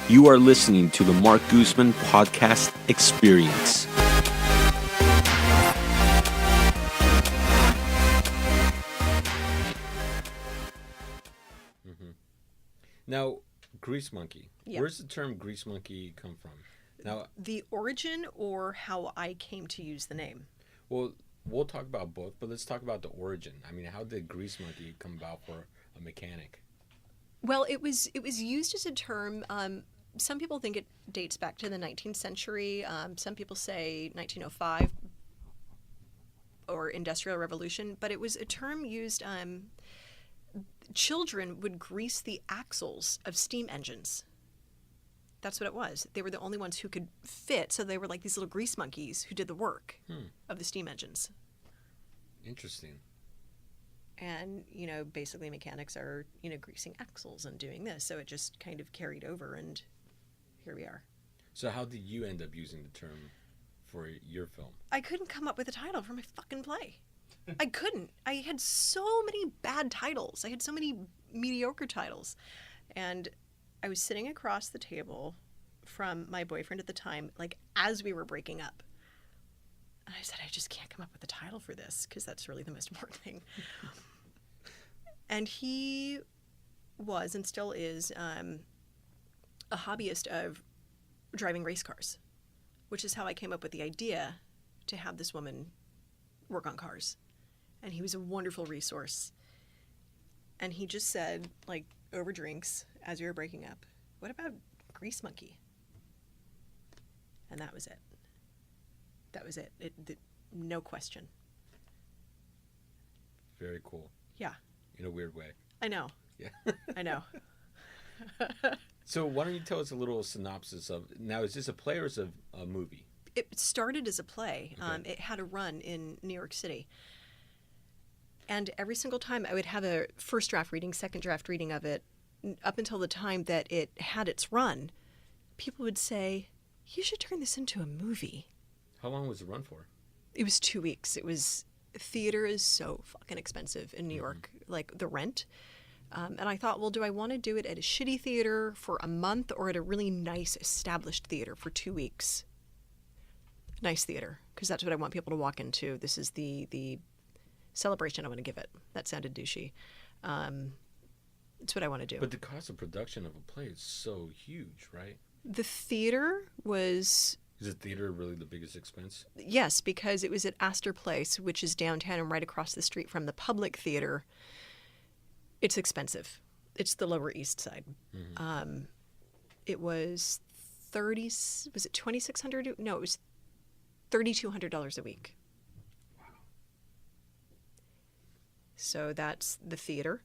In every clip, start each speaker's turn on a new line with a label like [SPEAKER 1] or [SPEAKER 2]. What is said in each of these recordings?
[SPEAKER 1] You are listening to the Marc Guzman Podcast Experience.
[SPEAKER 2] Now, Greasemonkey.
[SPEAKER 3] Yeah.
[SPEAKER 2] Where's the term Greasemonkey come from? Now,
[SPEAKER 3] The origin or how I came to use the name?
[SPEAKER 2] well, we'll talk about both, but let's talk about the origin. I mean, how did Greasemonkey come about for a mechanic?
[SPEAKER 3] Well, it was used as a term. Some people think it dates back to the 19th century. Some people say 1905 or Industrial Revolution, but it was a term used. Children would grease the axles of steam engines. That's what it was. They were the only ones who could fit, so they were like these little grease monkeys who did the work of the steam engines.
[SPEAKER 2] Interesting.
[SPEAKER 3] And, basically mechanics are, greasing axles and doing this. So it just kind of carried over, and here we are.
[SPEAKER 2] So how did you end up using the term for your film?
[SPEAKER 3] I couldn't come up with a title for my fucking play. I couldn't. I had so many bad titles. I had so many mediocre titles. And I was sitting across the table from my boyfriend at the time, like as we were breaking up. And I said, I just can't come up with a title for this because that's really the most important thing. And he was and still is a hobbyist of driving race cars, which is how I came up with the idea to have this woman work on cars. And he was a wonderful resource. And he just said, like, over drinks, as we were breaking up, what about Greasemonkey? And that was it. That was it. No question.
[SPEAKER 2] Very cool.
[SPEAKER 3] Yeah.
[SPEAKER 2] In a weird way.
[SPEAKER 3] I know.
[SPEAKER 2] Yeah.
[SPEAKER 3] I know.
[SPEAKER 2] So why don't you tell us a little synopsis of, now is this a play or is it a movie?
[SPEAKER 3] It started as a play.
[SPEAKER 2] Okay.
[SPEAKER 3] It had a run in New York City. And every single time I would have a first draft reading, second draft reading of it, up until the time that it had its run, people would say, you should turn this into a movie.
[SPEAKER 2] How long was the run for?
[SPEAKER 3] It was 2 weeks. Theater is so fucking expensive in New York, like the rent. And I thought, well, do I want to do it at a shitty theater for a month or at a really nice established theater for 2 weeks? Nice theater, because that's what I want people to walk into. This is the celebration I want to give it. That sounded douchey. It's what I want to do.
[SPEAKER 2] But the cost of production of a play is so huge, right?
[SPEAKER 3] The theater was...
[SPEAKER 2] Is the theater really the biggest expense?
[SPEAKER 3] Yes, because it was at Astor Place, which is downtown and right across the street from the Public Theater. It's expensive. It's the Lower East Side. Mm-hmm. It was was it $2,600? No, it was $3,200 a week.
[SPEAKER 2] Wow.
[SPEAKER 3] So that's the theater.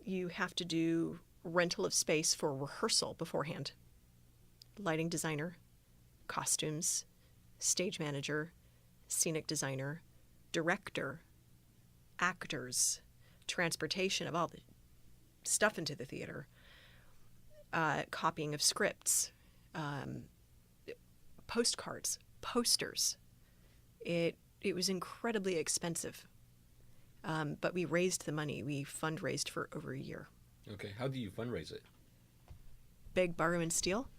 [SPEAKER 3] You have to do rental of space for rehearsal beforehand. Lighting designer, costumes, stage manager, scenic designer, director, actors, transportation of all the stuff into the theater, copying of scripts, postcards, posters. It was incredibly expensive, but we raised the money. We fundraised for over a year.
[SPEAKER 2] Okay, how do you fundraise it?
[SPEAKER 3] Beg, borrow, and steal.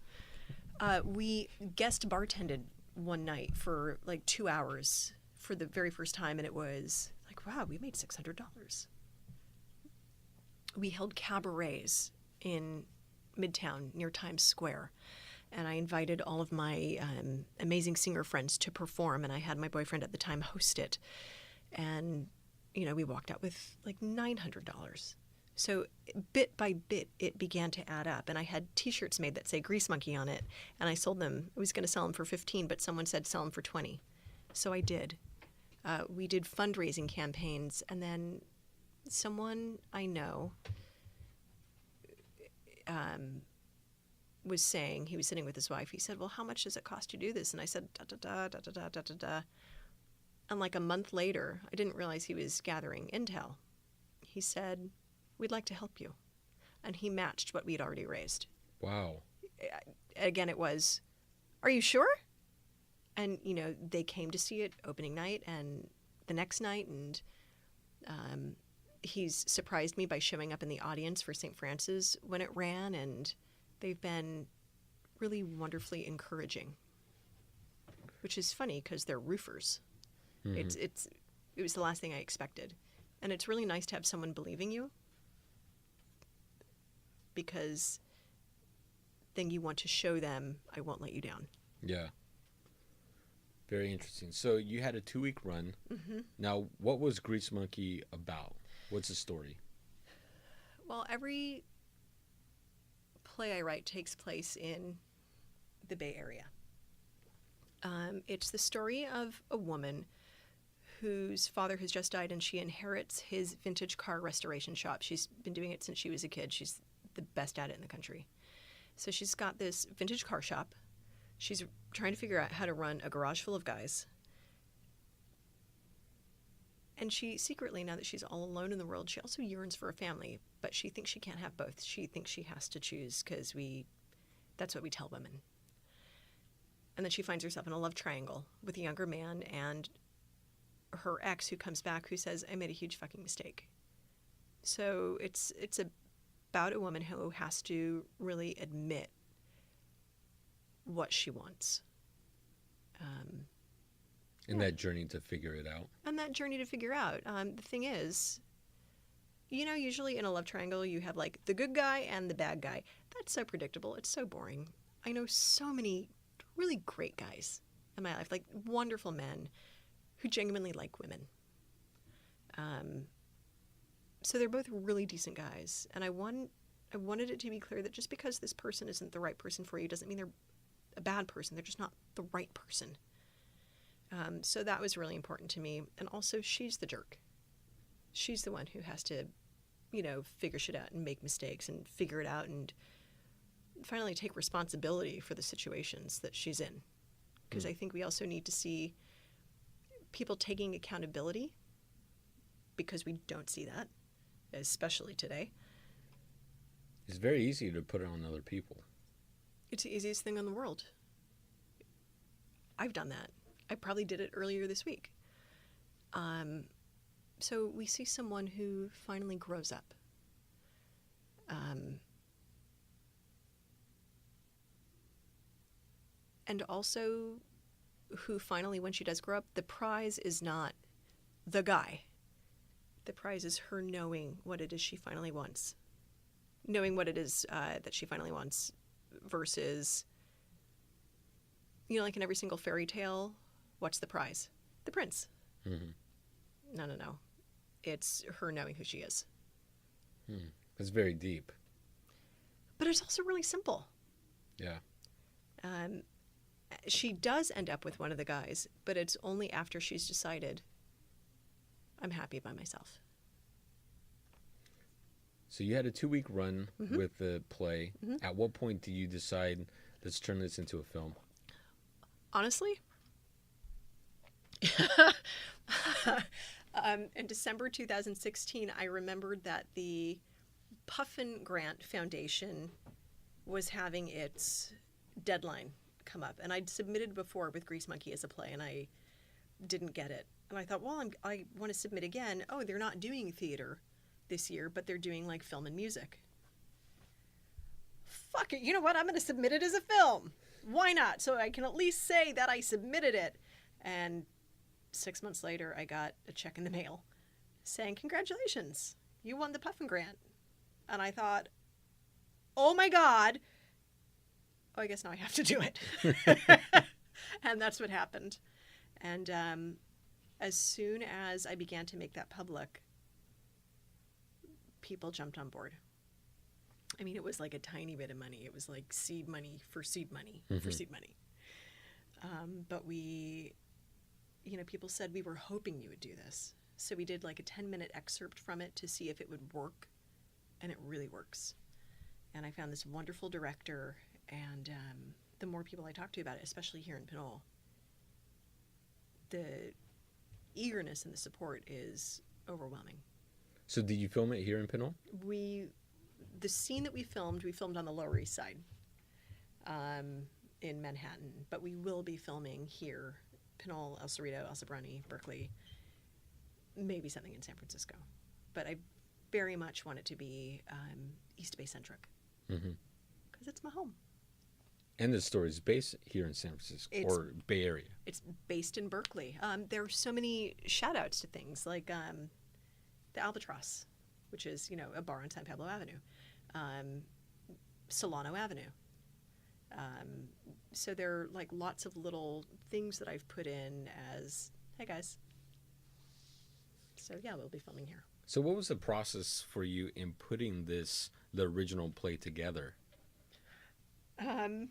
[SPEAKER 3] We guest bartended one night for like 2 hours for the very first time, and it was like, wow, we made $600. We held cabarets in Midtown near Times Square, and I invited all of my amazing singer friends to perform, and I had my boyfriend at the time host it. And, we walked out with like $900. So bit by bit, it began to add up. And I had T-shirts made that say Greasemonkey on it. And I sold them. I was going to sell them for $15, but someone said sell them for $20. So I did. We did fundraising campaigns. And then someone I know was saying, he was sitting with his wife. He said, well, how much does it cost to do this? And I said, da-da-da, da-da-da, da-da-da. And like a month later, I didn't realize he was gathering intel. He said, we'd like to help you. And he matched what we'd already raised.
[SPEAKER 2] Wow.
[SPEAKER 3] Again, it was, are you sure? And, they came to see it opening night and the next night. And he's surprised me by showing up in the audience for St. Francis when it ran. And They've been really wonderfully encouraging, which is funny because they're roofers.
[SPEAKER 2] Mm-hmm.
[SPEAKER 3] It was the last thing I expected. And it's really nice to have someone believing you, because then you want to show them, I won't let you down.
[SPEAKER 2] Yeah. Very interesting. So you had a 2-week run.
[SPEAKER 3] Mm-hmm.
[SPEAKER 2] Now, what was Greasemonkey about? What's the story?
[SPEAKER 3] Well, every play I write takes place in the Bay Area. It's the story of a woman whose father has just died, and she inherits his vintage car restoration shop. She's been doing it since she was a kid. She's the best at it in the country. So she's got this vintage car shop. She's trying to figure out how to run a garage full of guys. And she secretly, now that she's all alone in the world, she also yearns for a family, but she thinks she can't have both. She thinks she has to choose because that's what we tell women. And then she finds herself in a love triangle with a younger man and her ex, who comes back, who says, I made a huge fucking mistake. So it's about a woman who has to really admit what she wants.
[SPEAKER 2] In that journey to figure it out.
[SPEAKER 3] And that journey to figure out. The thing is, usually in a love triangle, you have like the good guy and the bad guy. That's so predictable. It's so boring. I know so many really great guys in my life, like wonderful men who genuinely like women. So they're both really decent guys. And I wanted it to be clear that just because this person isn't the right person for you doesn't mean they're a bad person. They're just not the right person. So that was really important to me. And also, she's the jerk. She's the one who has to, figure shit out and make mistakes and figure it out and finally take responsibility for the situations that she's in. Because I think we also need to see people taking accountability, because we don't see that, especially today.
[SPEAKER 2] It's very easy to put it on other people.
[SPEAKER 3] It's the easiest thing in the world. I've done that. I probably did it earlier this week. So we see someone who finally grows up. And also who finally, when she does grow up, the prize is not the guy. The prize is her knowing what it is she finally wants. Knowing what it is that she finally wants versus, like in every single fairy tale, what's the prize? The prince.
[SPEAKER 2] Mm-hmm.
[SPEAKER 3] No. It's her knowing who she is.
[SPEAKER 2] It's very deep.
[SPEAKER 3] But it's also really simple.
[SPEAKER 2] Yeah.
[SPEAKER 3] She does end up with one of the guys, but it's only after she's decided, I'm happy by myself.
[SPEAKER 2] So you had a 2-week run with the play.
[SPEAKER 3] Mm-hmm.
[SPEAKER 2] At what point do you decide, let's turn this into a film?
[SPEAKER 3] Honestly, in December 2016, I remembered that the Puffin Grant Foundation was having its deadline come up. And I'd submitted before with Greasemonkey as a play, and I didn't get it. And I thought, well, I want to submit again. Oh, they're not doing theater this year, but they're doing like film and music. Fuck it. You know what? I'm going to submit it as a film. Why not? So I can at least say that I submitted it. And 6 months later, I got a check in the mail saying, congratulations, you won the Puffin Grant. And I thought, oh my God. Oh, I guess now I have to do it. And that's what happened. And as soon as I began to make that public, people jumped on board. I mean, it was like a tiny bit of money. It was like seed money for seed money for seed money. But we, people said, we were hoping you would do this. So we did like a 10-minute excerpt from it to see if it would work. And it really works. And I found this wonderful director. And the more people I talked to about it, especially here in Pinole, the eagerness and the support is overwhelming.
[SPEAKER 2] So did you film it here in Pinole?
[SPEAKER 3] The scene that we filmed on the Lower East Side in Manhattan. But we will be filming here, Pinole, El Cerrito, El Sobrani, Berkeley, maybe something in San Francisco. But I very much want it to be East Bay centric. Because because it's my home.
[SPEAKER 2] And the story is based here in San Francisco or Bay Area.
[SPEAKER 3] It's based in Berkeley. There are so many shout-outs to things like the Albatross, which is, a bar on San Pablo Avenue, Solano Avenue. So there are like lots of little things that I've put in as, hey guys. So yeah, we'll be filming here.
[SPEAKER 2] So what was the process for you in putting the original play together?
[SPEAKER 3] I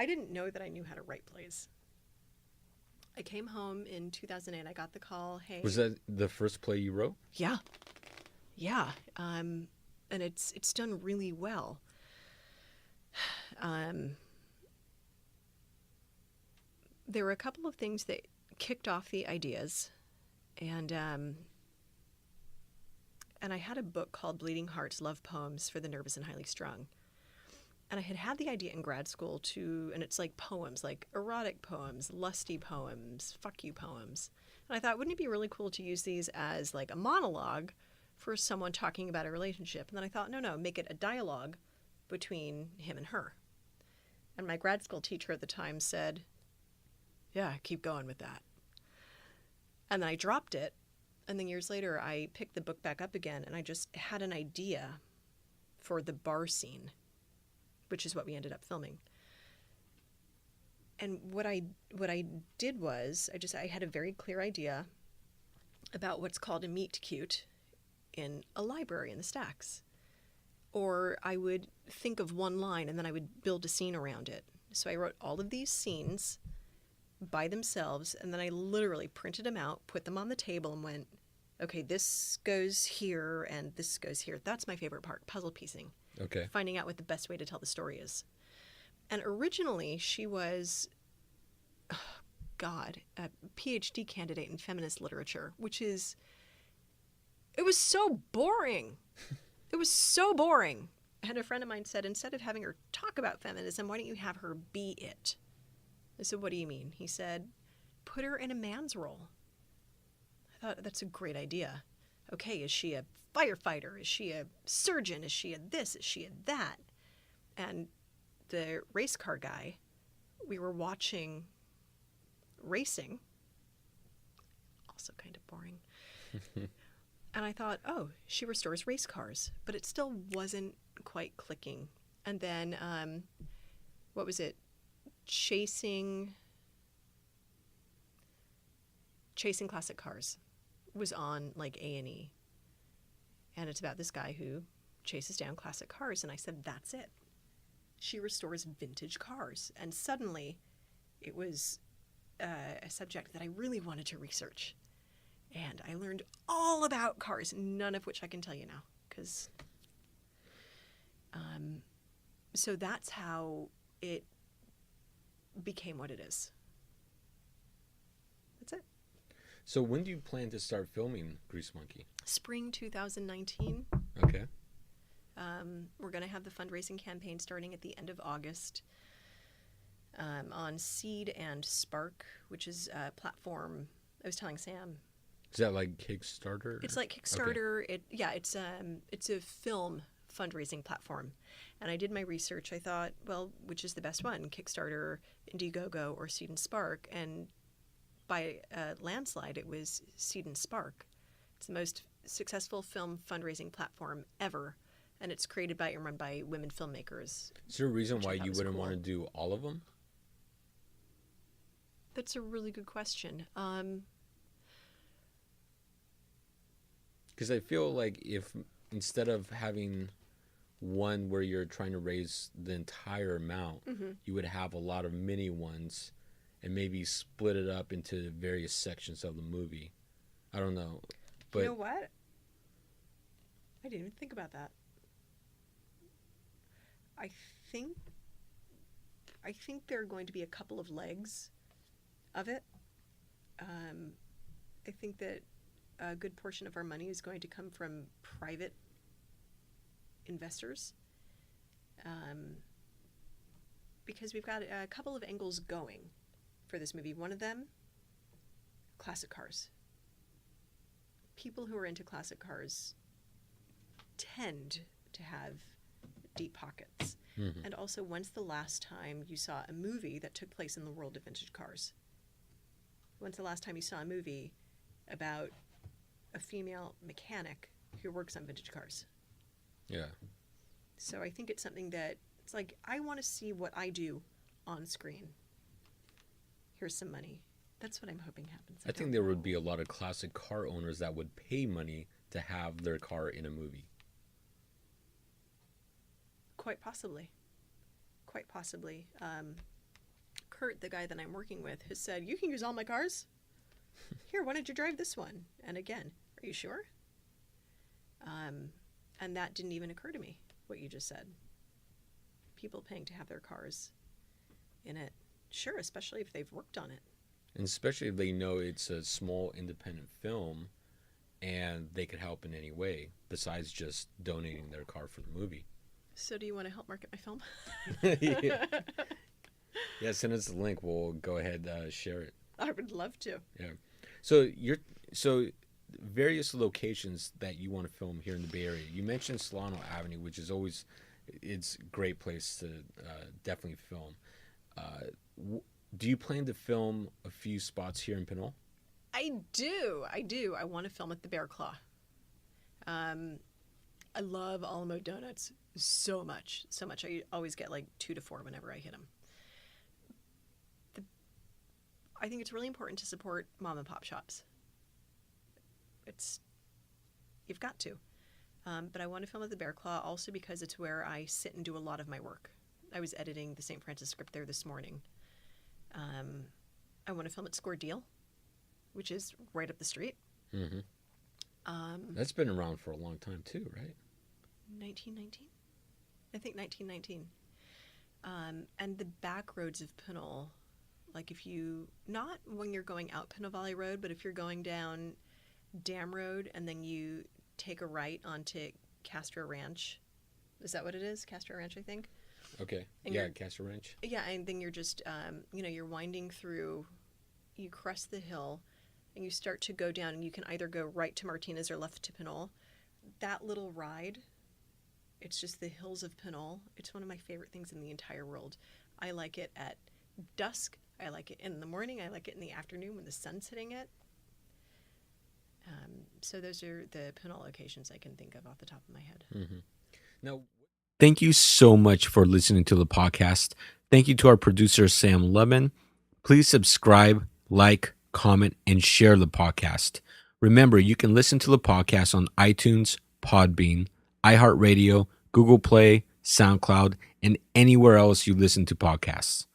[SPEAKER 3] didn't know that I knew how to write plays. I came home in 2008. I got the call, hey.
[SPEAKER 2] Was that the first play you wrote?
[SPEAKER 3] Yeah. Yeah. And it's done really well. There were a couple of things that kicked off the ideas, and I had a book called Bleeding Hearts: Love Poems for the Nervous and Highly Strung. And I had the idea in grad school and it's like poems, like erotic poems, lusty poems, fuck you poems. And I thought, wouldn't it be really cool to use these as like a monologue for someone talking about a relationship? And then I thought, no, make it a dialogue between him and her. And my grad school teacher at the time said, yeah, keep going with that. And then I dropped it. And then years later, I picked the book back up again, and I just had an idea for the bar scene, which is what we ended up filming. And what I did was I had a very clear idea about what's called a meet cute in a library in the Stacks. Or I would think of one line and then I would build a scene around it. So I wrote all of these scenes by themselves, and then I literally printed them out, put them on the table, and went, okay, this goes here and this goes here. That's my favorite part, puzzle piecing.
[SPEAKER 2] Okay.
[SPEAKER 3] Finding out what the best way to tell the story is. And originally she was, a PhD candidate in feminist literature, it was so boring. It was so boring. And a friend of mine said, instead of having her talk about feminism, why don't you have her be it? I said, what do you mean? He said, put her in a man's role. I thought, that's a great idea. Okay, is she a firefighter? Is she a surgeon? Is she a this? Is she a that? And the race car guy, we were watching racing, also kind of boring. And I thought, oh, she restores race cars, but it still wasn't quite clicking. And then, what was it? Chasing Classic Cars was on like A&E. And it's about this guy who chases down classic cars. And I said, that's it. She restores vintage cars. And suddenly it was a subject that I really wanted to research. And I learned all about cars, none of which I can tell you now. So that's how it became what it is. That's it.
[SPEAKER 2] So when do you plan to start filming Greasemonkey?
[SPEAKER 3] Spring 2019.
[SPEAKER 2] Okay.
[SPEAKER 3] We're going to have the fundraising campaign starting at the end of August on Seed and Spark, which is a platform. I was telling Sam.
[SPEAKER 2] Is that like Kickstarter?
[SPEAKER 3] It's like Kickstarter. Okay. It's a film fundraising platform. And I did my research. I thought, well, which is the best one? Kickstarter, Indiegogo, or Seed and Spark? And by a landslide, it was Seed and Spark. It's the most successful film fundraising platform ever. And it's created by and run by women filmmakers.
[SPEAKER 2] Is there a reason why you wouldn't want to do all of them?
[SPEAKER 3] That's a really good question.
[SPEAKER 2] Because I feel like if instead of having one where you're trying to raise the entire amount, you would have a lot of mini ones and maybe split it up into various sections of the movie. I don't know. But
[SPEAKER 3] you know what? I didn't even think about that. I think there are going to be a couple of legs of it. I think that a good portion of our money is going to come from private investors, because we've got a couple of angles going for this movie. One of them, classic cars. People who are into classic cars tend to have deep pockets. And also, when's the last time you saw a movie that took place in the world of vintage cars? When's the last time you saw a movie about a female mechanic who works on vintage cars?
[SPEAKER 2] Yeah.
[SPEAKER 3] So I think it's something that, it's like, I want to see what I do on screen. Here's some money. That's what I'm hoping happens.
[SPEAKER 2] I think there would be a lot of classic car owners that would pay money to have their car in a movie.
[SPEAKER 3] Quite possibly. Quite possibly. Kurt, the guy that I'm working with, has said, you can use all my cars. Here, why don't you drive this one? And again, are you sure? And that didn't even occur to me, what you just said. People paying to have their cars in it. Sure, especially if they've worked on it.
[SPEAKER 2] And especially if they know it's a small independent film and they could help in any way besides just donating their car for the movie.
[SPEAKER 3] So do you want to help market my film?
[SPEAKER 2] Yeah, send us the link. We'll go ahead share it.
[SPEAKER 3] I would love to.
[SPEAKER 2] Yeah. So various locations that you want to film here in the Bay Area. You mentioned Solano Avenue, which is always, it's a great place to definitely film. Do you plan to film a few spots here in Pinole?
[SPEAKER 3] I do. I want to film at the Bear Claw. I love Alamo Donuts so much. I always get like 2 to 4 whenever I hit them. I think it's really important to support mom and pop shops. You've got to. But I want to film at the Bear Claw also because it's where I sit and do a lot of my work. I was editing the St. Francis script there this morning. I want to film at Score Deal, which is right up the street.
[SPEAKER 2] Mm-hmm. That's been around for a long time too, right?
[SPEAKER 3] 1919? I think 1919. And the back roads of Pinole, like if you, not when you're going out Pinole Valley Road, but if you're going down Dam Road and then you take a right onto Castro Ranch. Is that what it is? Castro Ranch, I think.
[SPEAKER 2] Okay.
[SPEAKER 3] And
[SPEAKER 2] yeah, Castro Ranch.
[SPEAKER 3] Yeah, and then you're just, you're winding through, you crest the hill, and you start to go down, and you can either go right to Martinez or left to Pinole. That little ride, it's just the hills of Pinole. It's one of my favorite things in the entire world. I like it at dusk. I like it in the morning. I like it in the afternoon when the sun's hitting it. So those are the Pinole locations I can think of off the top of my head.
[SPEAKER 2] Mm-hmm. Now,
[SPEAKER 1] thank you so much for listening to the podcast. Thank you to our producer, Sam Levin. Please subscribe, like, comment, and share the podcast. Remember, you can listen to the podcast on iTunes, Podbean, iHeartRadio, Google Play, SoundCloud, and anywhere else you listen to podcasts.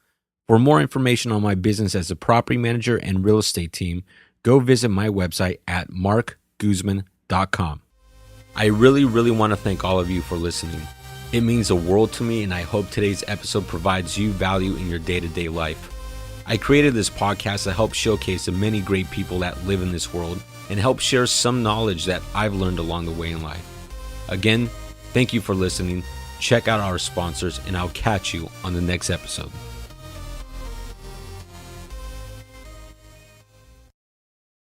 [SPEAKER 1] For more information on my business as a property manager and real estate team, go visit my website at marcguzman.com. I really want to thank all of you for listening. It means the world to me, and I hope today's episode provides you value in your day-to-day life. I created this podcast to help showcase the many great people that live in this world and help share some knowledge that I've learned along the way in life. Again, thank you for listening. Check out our sponsors, and I'll catch you on the next episode.